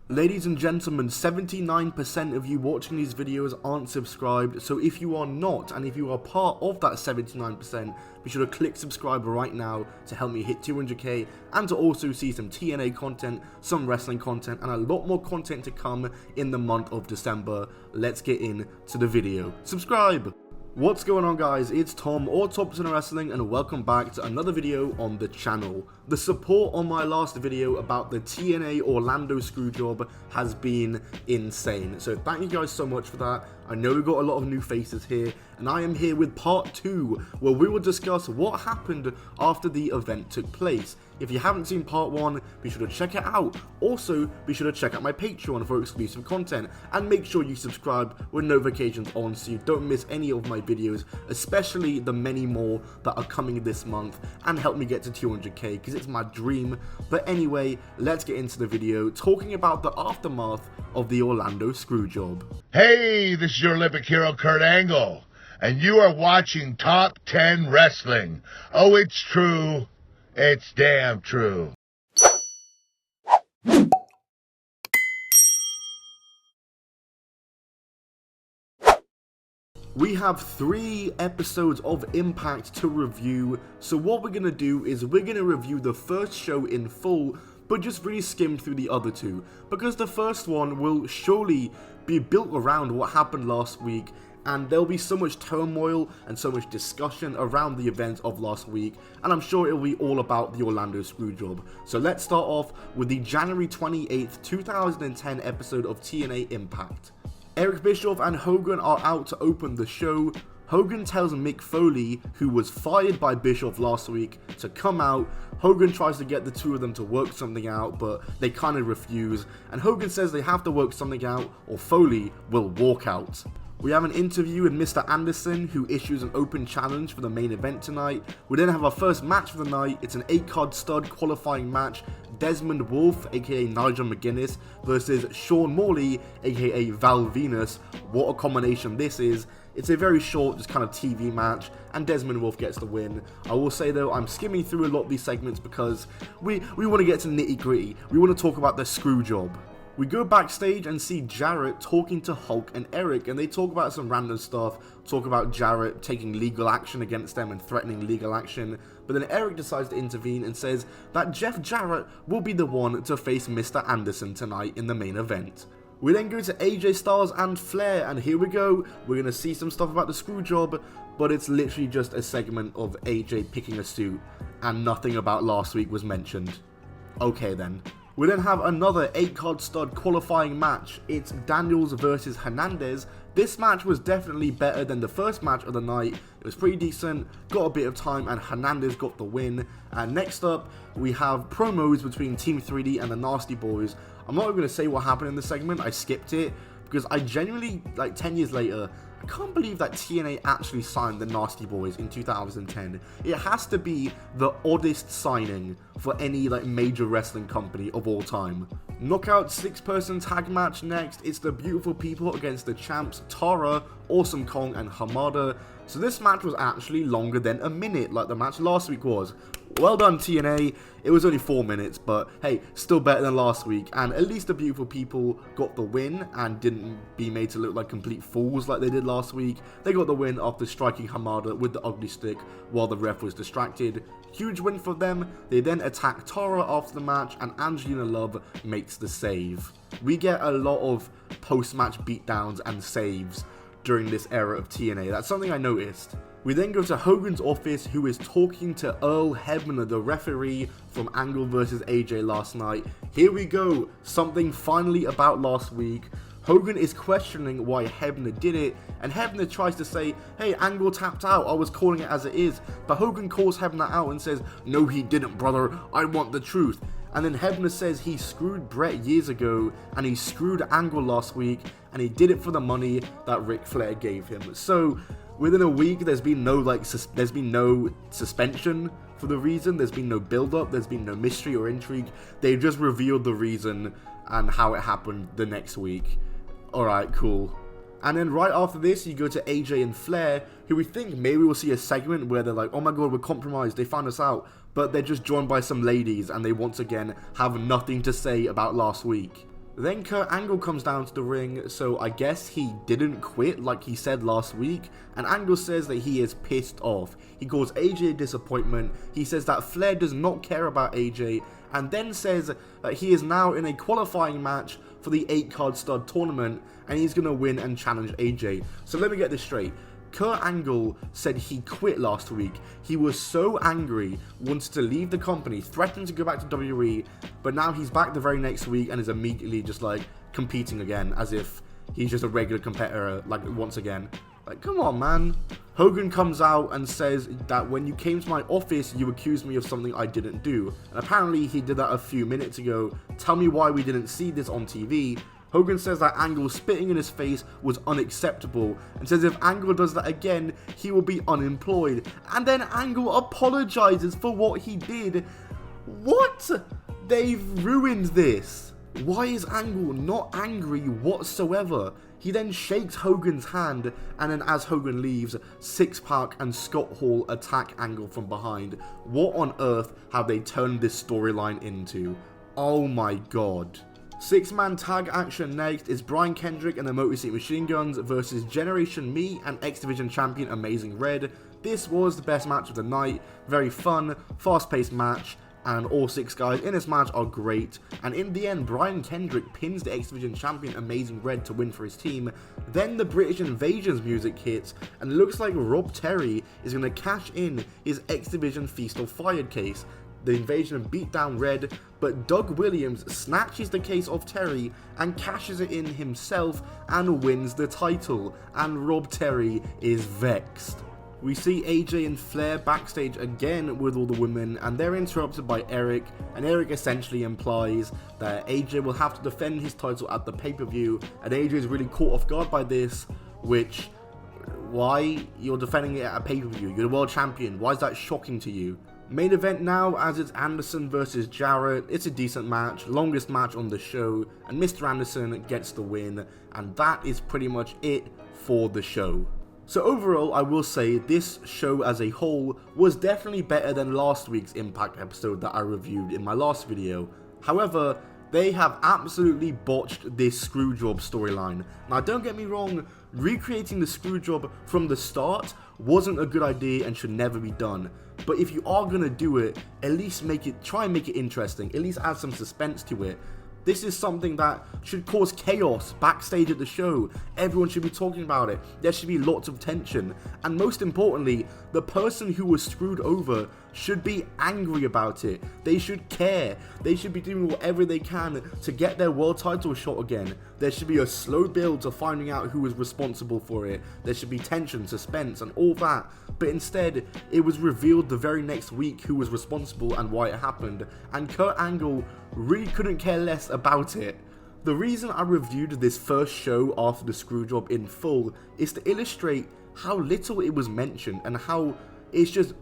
Ladies and gentlemen, 79% of you watching these videos aren't subscribed, so if you are not, and if you are part of that 79%, be sure to click subscribe right now to help me hit 200k, and to also see some TNA content, some wrestling content, and a lot more content to come in the month of December. Let's get into the video. Subscribe! What's going on, guys? It's Tom, or TopXmas Wrestling, and welcome back to another video on the channel. The support on my last video about the TNA Orlando Screwjob has been insane, so thank you guys so much for that. I know we've got a lot of new faces here, and I am here with part 2, where we will discuss what happened after the event took place. If you haven't seen part 1, be sure to check it out. Also, be sure to check out my Patreon for exclusive content, and make sure you subscribe with notifications on so you don't miss any of my videos, especially the many more that are coming this month, and help me get to 200k, because it's my dream. But anyway, let's get into the video, talking about the aftermath of the Orlando Screwjob. Hey, this is your Olympic hero, Kurt Angle, and you are watching Top 10 Wrestling. Oh, it's true. It's damn true. We have 3 episodes of Impact to review, so what we're going to do is we're going to review the first show in full, but just really skim through the other 2, because the first one will surely be built around what happened last week, and there'll be so much turmoil and so much discussion around the events of last week, and I'm sure it'll be all about the Orlando Screwjob. So let's start off with the January 28th, 2010 episode of TNA Impact. Eric Bischoff and Hogan are out to open the show. Hogan tells Mick Foley, who was fired by Bischoff last week, to come out. Hogan tries to get the two of them to work something out, but they kind of refuse, and Hogan says they have to work something out or Foley will walk out. We have an interview with Mr. Anderson, who issues an open challenge for the main event tonight. We then have our first match of the night. It's an 8-card stud qualifying match. Desmond Wolfe, aka Nigel McGuinness, versus Sean Morley, aka Val Venus. What a combination this is. It's a very short, just kind of TV match, and Desmond Wolfe gets the win. I will say though, I'm skimming through a lot of these segments because we want to get to nitty gritty. We want to talk about the Screwjob. We go backstage and see Jarrett talking to Hulk and Eric, and they talk about some random stuff, talk about Jarrett taking legal action against them and threatening legal action, but then Eric decides to intervene and says that Jeff Jarrett will be the one to face Mr. Anderson tonight in the main event. We then go to AJ Styles and Flair, and here we go, we're going to see some stuff about the Screwjob, but it's literally just a segment of AJ picking a suit, and nothing about last week was mentioned. Okay then. We then have another 8-card stud qualifying match. It's Daniels versus Hernandez. This match was definitely better than the first match of the night. It was pretty decent, got a bit of time, and Hernandez got the win. And next up, we have promos between Team 3D and the Nasty Boys. I'm not even going to say what happened in the segment, I skipped it, because I genuinely, like 10 years later, I can't believe that TNA actually signed the Nasty Boys in 2010. It has to be the oddest signing for any major wrestling company of all time. Knockout 6-person tag match next. It's the Beautiful People against the champs Tara, Awesome Kong, and Hamada. So this match was actually longer than a minute, like the match last week was. Well done, TNA. It was only 4 minutes, but hey, still better than last week, and at least the Beautiful People got the win and didn't be made to look like complete fools like they did last week. They got the win after striking Hamada with the ugly stick while the ref was distracted. Huge win for them. They then attack Tara after the match, and Angelina Love makes the save. We get a lot of post-match beatdowns and saves during this era of TNA. That's something I noticed. We then go to Hogan's office, who is talking to Earl Hebner, the referee from Angle vs. AJ last night. Here we go, something finally about last week. Hogan is questioning why Hebner did it, and Hebner tries to say, hey, Angle tapped out, I was calling it as it is. But Hogan calls Hebner out and says, no he didn't, brother, I want the truth. And then Hebner says he screwed Brett years ago, and he screwed Angle last week, and he did it for the money that Ric Flair gave him. So within a week, there's been no suspension for the reason. There's been no build-up. There's been no mystery or intrigue. They just revealed the reason and how it happened the next week. Alright, cool. And then right after this, you go to AJ and Flair, who we think maybe we'll see a segment where they're like, oh my god, we're compromised, they found us out. But they're just joined by some ladies, and they once again have nothing to say about last week. Then Kurt Angle comes down to the ring, so I guess he didn't quit like he said last week, and Angle says that he is pissed off. He calls AJ a disappointment, he says that Flair does not care about AJ, and then says that he is now in a qualifying match for the 8-card stud tournament, and he's going to win and challenge AJ. So let me get this straight. Kurt Angle said he quit last week. He was so angry, wanted to leave the company, threatened to go back to WWE, but now he's back the very next week and is immediately just like competing again as if he's just a regular competitor, like once again. Like, come on, man. Hogan comes out and says that when you came to my office, you accused me of something I didn't do. And apparently he did that a few minutes ago. Tell me why we didn't see this on TV. Hogan says that Angle spitting in his face was unacceptable and says if Angle does that again, he will be unemployed. And then Angle apologizes for what he did. What? They've ruined this. Why is Angle not angry whatsoever? He then shakes Hogan's hand, and then as Hogan leaves, Six-Pack and Scott Hall attack Angle from behind. What on earth have they turned this storyline into? Oh my god. 6-man tag action next is Brian Kendrick and the Motor City Machine Guns versus Generation Me and X Division Champion Amazing Red. This was the best match of the night. Very fun, fast-paced match, and all 6 guys in this match are great. And in the end, Brian Kendrick pins the X Division Champion Amazing Red to win for his team. Then the British Invasion's music hits, and it looks like Rob Terry is going to cash in his X Division Feast or Fired case. The Invasion beat down Red, but Doug Williams snatches the case off Terry and cashes it in himself and wins the title, and Rob Terry is vexed. We see AJ and Flair backstage again with all the women, and they're interrupted by Eric, and Eric essentially implies that AJ will have to defend his title at the pay-per-view, and AJ is really caught off guard by this, which, why? You're defending it at a pay-per-view, you're the world champion, why is that shocking to you? Main event now, as it's Anderson versus Jarrett. It's a decent match, longest match on the show, and Mr. Anderson gets the win, and that is pretty much it for the show. So overall, I will say this show as a whole was definitely better than last week's Impact episode that I reviewed in my last video. However, they have absolutely botched this Screwjob storyline. Now don't get me wrong, recreating the Screwjob from the start wasn't a good idea and should never be done. But if you are gonna do it, at least try and make it interesting, at least add some suspense to it. This is something that should cause chaos backstage at the show. Everyone should be talking about it. There should be lots of tension. And most importantly, the person who was screwed over should be angry about it. They should care. They should be doing whatever they can to get their world title shot again. There should be a slow build to finding out who was responsible for it. There should be tension, suspense, and all that. But instead, it was revealed the very next week who was responsible and why it happened. And Kurt Angle really couldn't care less about it. The reason I reviewed this first show after the Screwjob in full is to illustrate how little it was mentioned and how it's just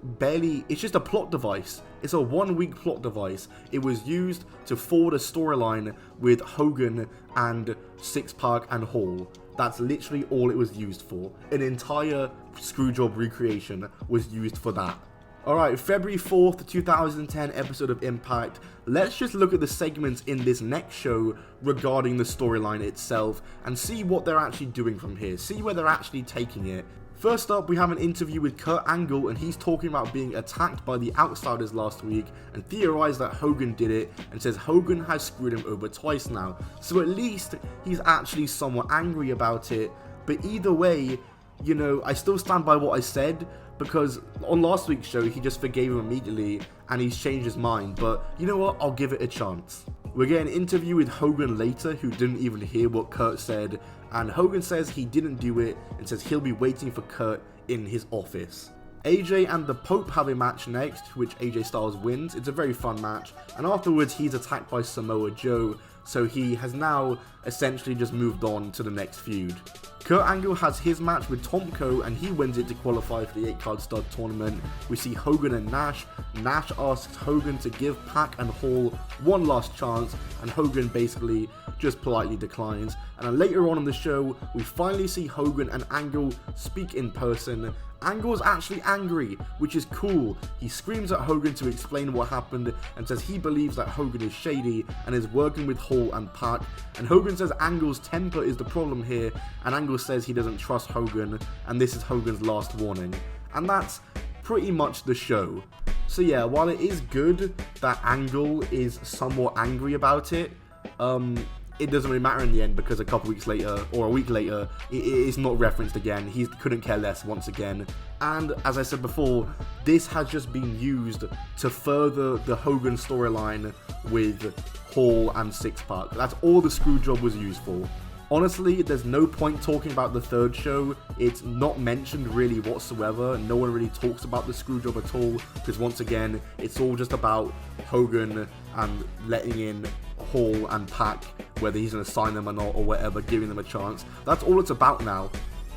a plot device. It's a 1-week plot device. It was used to forward a storyline with Hogan and Six-Pack and Hall. That's literally all it was used for. An entire Screwjob recreation was used for that. Alright, February 4th, 2010 episode of Impact. Let's just look at the segments in this next show regarding the storyline itself and see what they're actually doing from here. See where they're actually taking it. First up, we have an interview with Kurt Angle, and he's talking about being attacked by the Outsiders last week and theorized that Hogan did it and says Hogan has screwed him over twice now. So at least he's actually somewhat angry about it. But either way, you know, I still stand by what I said, because on last week's show he just forgave him immediately and he's changed his mind. But you know what, I'll give it a chance. We get an interview with Hogan later, who didn't even hear what Kurt said, and Hogan says he didn't do it and says he'll be waiting for Kurt in his office. AJ and the Pope have a match next, which AJ Styles wins. It's a very fun match, and afterwards he's attacked by Samoa Joe, so he has now essentially just moved on to the next feud. Kurt Angle has his match with Tomko and he wins it to qualify for the 8-card stud tournament. We see Hogan and Nash. Nash asks Hogan to give Pac and Hall one last chance, and Hogan basically just politely declines. And then later on in the show, we finally see Hogan and Angle speak in person. Angle's actually angry, which is cool. He screams at Hogan to explain what happened and says he believes that Hogan is shady and is working with Hall and Pac. And Hogan says Angle's temper is the problem here, and Angle says he doesn't trust Hogan, and this is Hogan's last warning. And that's pretty much the show. So yeah, while it is good that Angle is somewhat angry about it, it doesn't really matter in the end, because a couple weeks later, or a week later, it is not referenced again. He couldn't care less once again. And as I said before, this has just been used to further the Hogan storyline with Hall and Six-Pack. That's all the Screwjob was used for. Honestly, there's no point talking about the third show. It's not mentioned really whatsoever. No one really talks about the Screwjob at all, because once again, it's all just about Hogan and letting in Hall and Pac, whether he's going to sign them or not or whatever, giving them a chance. That's all it's about now.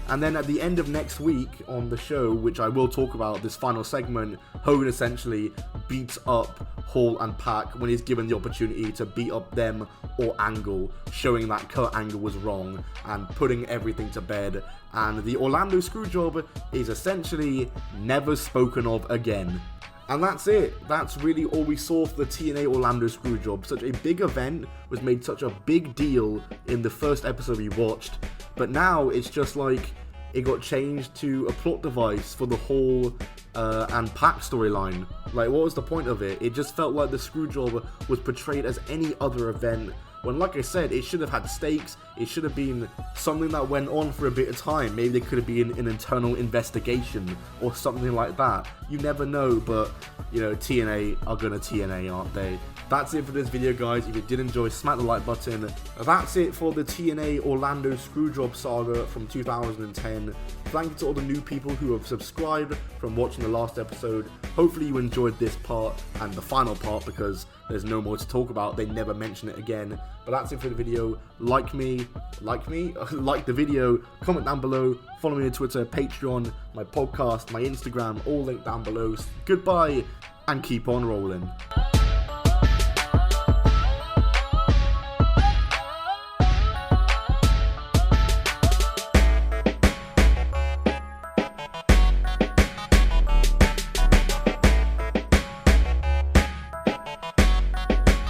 And then at the end of next week on the show, which I will talk about, this final segment, Hogan essentially beats up Hall and Pac when he's given the opportunity to beat up them or Angle, showing that Kurt Angle was wrong and putting everything to bed. And the Orlando Screwjob is essentially never spoken of again. And that's it. That's really all we saw for the TNA Orlando Screwjob. Such a big event was made such a big deal in the first episode we watched, but now it's just like it got changed to a plot device for the Hall and Pac storyline. Like, what was the point of it? It just felt like the Screwjob was portrayed as any other event, when, like I said, it should have had stakes. It should have been something that went on for a bit of time. Maybe there could have been an internal investigation or something like that. You never know, but, you know, TNA are gonna TNA, aren't they? That's it for this video, guys. If you did enjoy, smack the like button. That's it for the TNA Orlando Screwjob saga from 2010. Thank you to all the new people who have subscribed from watching the last episode. Hopefully you enjoyed this part and the final part, because there's no more to talk about. They never mention it again. But that's it for the video. Like the video, comment down below, follow me on Twitter, Patreon, my podcast, my Instagram, all linked down below. Goodbye, and keep on rolling.